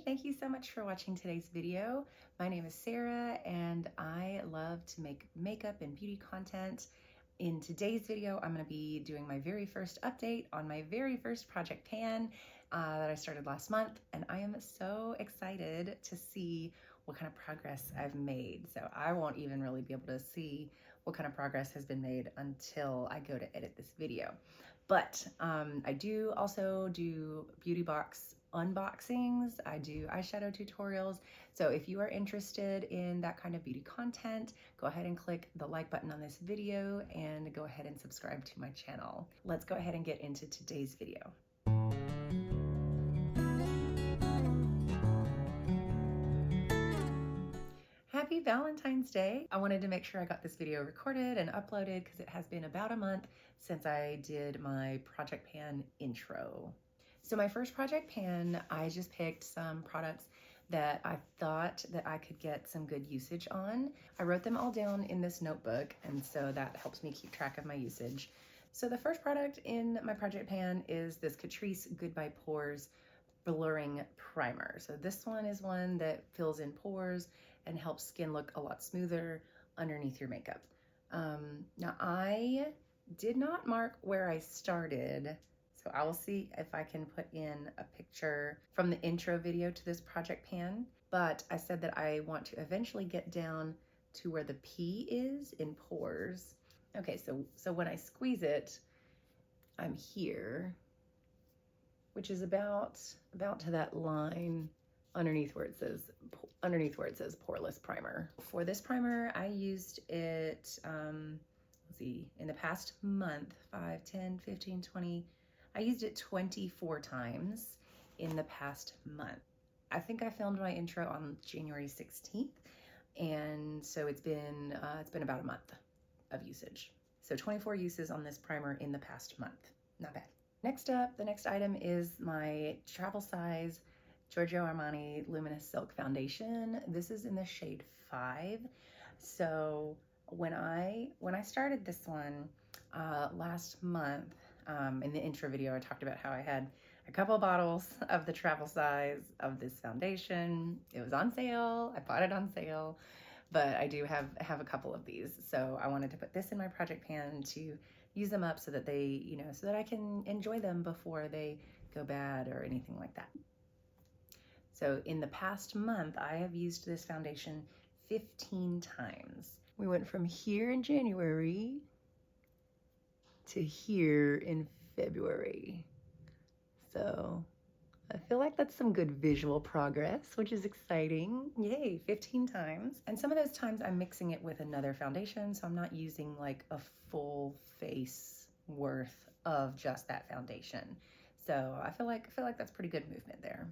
thank you so much for watching today's video. My name is Sarah and I love to make makeup and beauty content. In today's video, I'm going to be doing my very first update on my very first project pan that I started last month, and I am so excited to see what kind of progress I've made. So I won't even really be able to see what kind of progress has been made until I go to edit this video. But I do also do beauty box unboxings. I do eyeshadow tutorials. So if you are interested in that kind of beauty content, go ahead and click the like button on this video and go ahead and subscribe to my channel. Let's go ahead and get into today's video. Happy Valentine's Day. I wanted to make sure I got this video recorded and uploaded because it has been about a month since I did my project pan intro. So my first project pan, I just picked some products that I thought that I could get some good usage on. I wrote them all down in this notebook, and so that helps me keep track of my usage. So the first product in my project pan is this Catrice Goodbye Pores Blurring Primer. So this one is one that fills in pores and helps skin look a lot smoother underneath your makeup. Now I did not mark where I started, so I will see if I can put in a picture from the intro video to this project pan, but I said that I want to eventually get down to where the P is in pores. Okay, so when I squeeze it, I'm here, which is about to that line underneath where it says poreless primer. For this primer, I used it, let's see, in the past month, 5, 10, 15, 20, I used it 24 times in the past month. I think I filmed my intro on January 16th, and so it's been about a month of usage. So 24 uses on this primer in the past month. Not bad. Next up, the next item is my travel size Giorgio Armani Luminous Silk foundation. This is in the shade 5. So when I started this one last month, in the intro video, I talked about how I had a couple bottles of the travel size of this foundation. It was on sale. I bought it on sale, but I do have a couple of these. So I wanted to put this in my project pan to use them up so that they, so that I can enjoy them before they go bad or anything like that. So in the past month, I have used this foundation 15 times. We went from here in January to here in February. So I feel like that's some good visual progress, which is exciting. Yay, 15 times. And some of those times I'm mixing it with another foundation, so I'm not using like a full face worth of just that foundation. So I feel like that's pretty good movement there.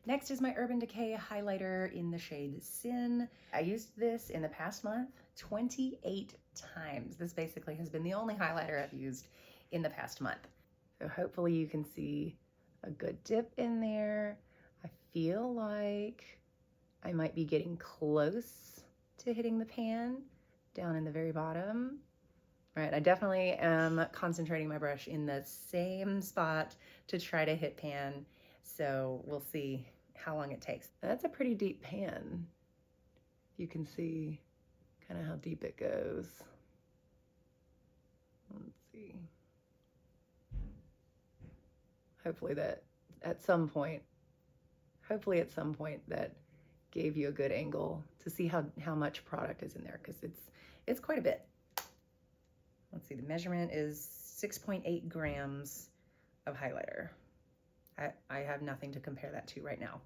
Next is my Urban Decay highlighter in the shade Sin. I used this in the past month 28 times. This basically has been the only highlighter I've used in the past month. So hopefully you can see a good dip in there. I feel like I might be getting close to hitting the pan down in the very bottom. All right, I definitely am concentrating my brush in the same spot to try to hit pan. So we'll see how long it takes. That's a pretty deep pan. You can see kind of how deep it goes. Let's see. Hopefully at some point that gave you a good angle to see how much product is in there, because it's quite a bit. Let's see, the measurement is 6.8 grams of highlighter. I have nothing to compare that to right now.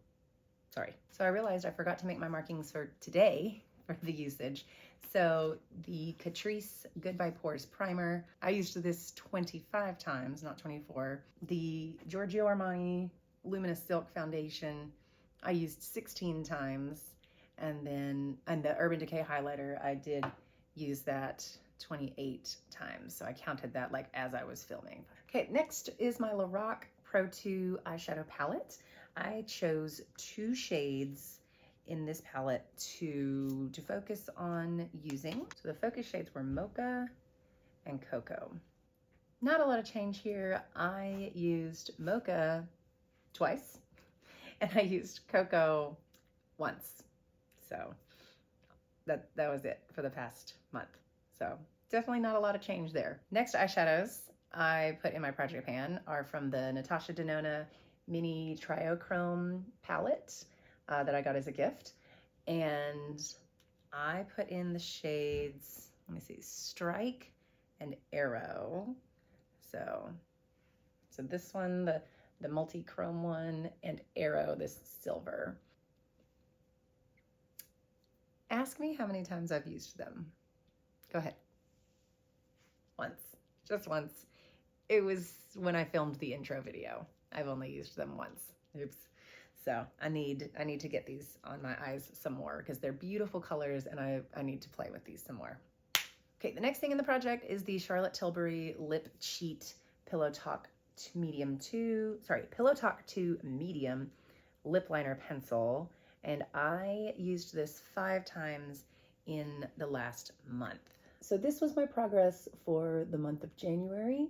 Sorry. So I realized I forgot to make my markings for today for the usage. So the Catrice Goodbye Pores primer, I used this 25 times, not 24. The Giorgio Armani Luminous Silk foundation, I used 16 times. And the Urban Decay highlighter, I did use that 28 times. So I counted that like as I was filming. Okay, next is my Lorac Pro 2 eyeshadow palette. I chose 2 shades in this palette to focus on using. So the focus shades were Mocha and Cocoa. Not a lot of change here. I used Mocha twice and I used cocoa once. So that was it for the past month. So definitely not a lot of change there. Next eyeshadows I put in my project pan are from the Natasha Denona mini Triochrome palette that I got as a gift. And I put in the shades, let me see, Strike and Aero. So this one, the multi-chrome one, and Aero, this silver. Ask me how many times I've used them. Go ahead. Once, just once. It was when I filmed the intro video. I've only used them once. Oops. So I need to get these on my eyes some more because they're beautiful colors and I need to play with these some more. Okay, the next thing in the project is the Charlotte Tilbury Lip Cheat Pillow Talk 2 Medium lip liner pencil. And I used this 5 times in the last month. So this was my progress for the month of January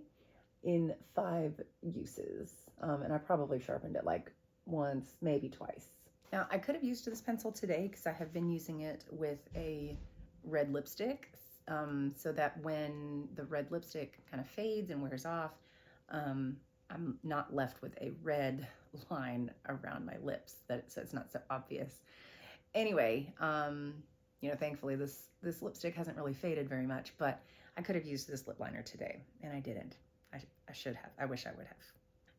in 5 uses. And I probably sharpened it like once, maybe twice. Now I could have used this pencil today because I have been using it with a red lipstick so that when the red lipstick kind of fades and wears off, I'm not left with a red line around my lips so it's not so obvious. Anyway, you know, thankfully this lipstick hasn't really faded very much, but I could have used this lip liner today and I didn't. I should have. I wish I would have.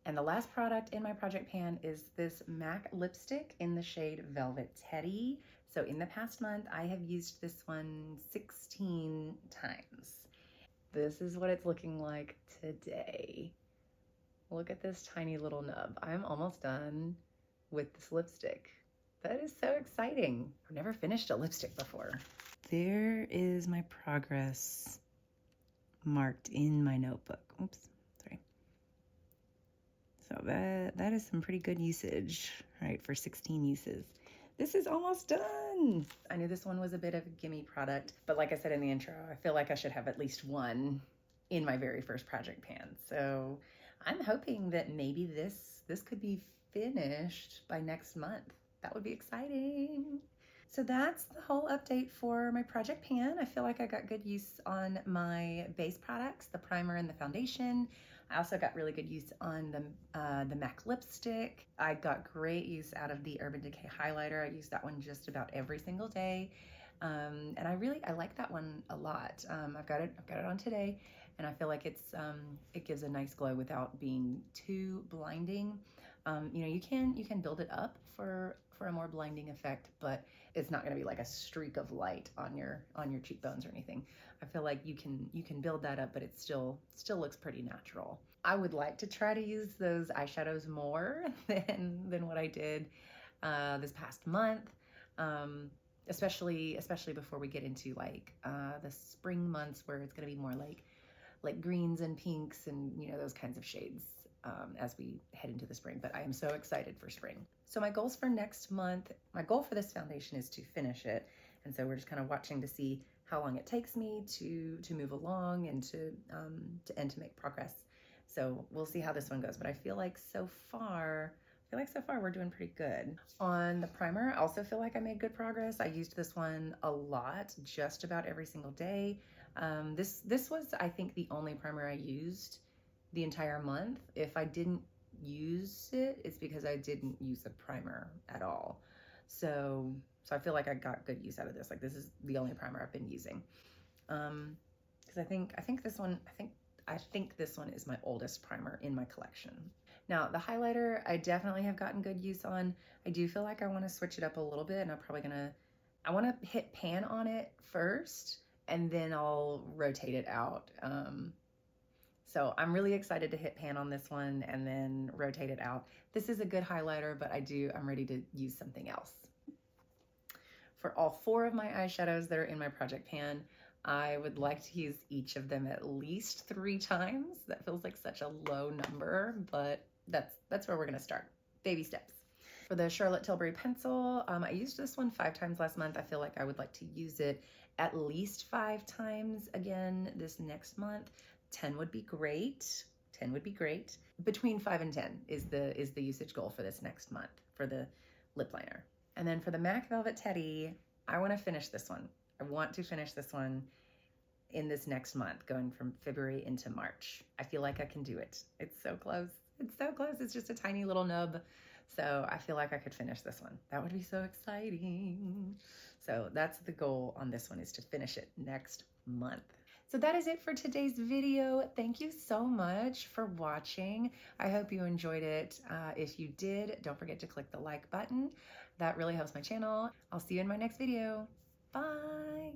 And the last product in my project pan is this MAC lipstick in the shade Velvet Teddy. So in the past month, I have used this one 16 times. This is what it's looking like today. Look at this tiny little nub. I'm almost done with this lipstick. That is so exciting. I've never finished a lipstick before. There is my progress marked in my notebook. Oops, sorry. So that is some pretty good usage, right, for 16 uses. This is almost done. I knew this one was a bit of a gimme product, but like I said in the intro, I feel like I should have at least one in my very first project pan. So I'm hoping that maybe this could be finished by next month. That would be exciting. So that's the whole update for my project pan. I feel like I got good use on my base products, the primer and the foundation. I also got really good use on the MAC lipstick. I got great use out of the Urban Decay highlighter. I use that one just about every single day. And I like that one a lot. I've got it on today, and I feel like it gives a nice glow without being too blinding. You know, you can build it up for a more blinding effect, but it's not going to be like a streak of light on your cheekbones or anything. I feel like you can build that up, but it still looks pretty natural. I would like to try to use those eyeshadows more than what I did this past month, especially before we get into like the spring months where it's going to be more like greens and pinks and, you know, those kinds of shades as we head into the spring. But I am so excited for spring. So my goals for next month, my goal for this foundation is to finish it. And so we're just kind of watching to see how long it takes me to move along and to make progress. So we'll see how this one goes. But I feel like so far we're doing pretty good. On the primer, I also feel like I made good progress. I used this one a lot, just about every single day. This was, I think, the only primer I used the entire month. If I didn't use it, it's because I didn't use a primer at all. So I feel like I got good use out of this. Like, this is the only primer I've been using. Because I think this one is my oldest primer in my collection. Now, the highlighter, I definitely have gotten good use on. I do feel like I want to switch it up a little bit, and I want to hit pan on it first, and then I'll rotate it out. So I'm really excited to hit pan on this one and then rotate it out. This is a good highlighter, but I'm ready to use something else. For all 4 of my eyeshadows that are in my project pan, I would like to use each of them at least 3 times. That feels like such a low number, but that's where we're gonna start. Baby steps. For the Charlotte Tilbury pencil, I used this one 5 times last month. I feel like I would like to use it at least 5 times again this next month. 10 would be great. 10 would be great. Between 5 and 10 is the usage goal for this next month for the lip liner. And then for the MAC Velvet Teddy, I want to finish this one. I want to finish this one in this next month, going from February into March. I feel like I can do it. It's so close. It's so close. It's just a tiny little nub. So I feel like I could finish this one. That would be so exciting. So that's the goal on this one, is to finish it next month. So that is it for today's video. Thank you so much for watching. I hope you enjoyed it. If you did, don't forget to click the like button. That really helps my channel. I'll see you in my next video. Bye.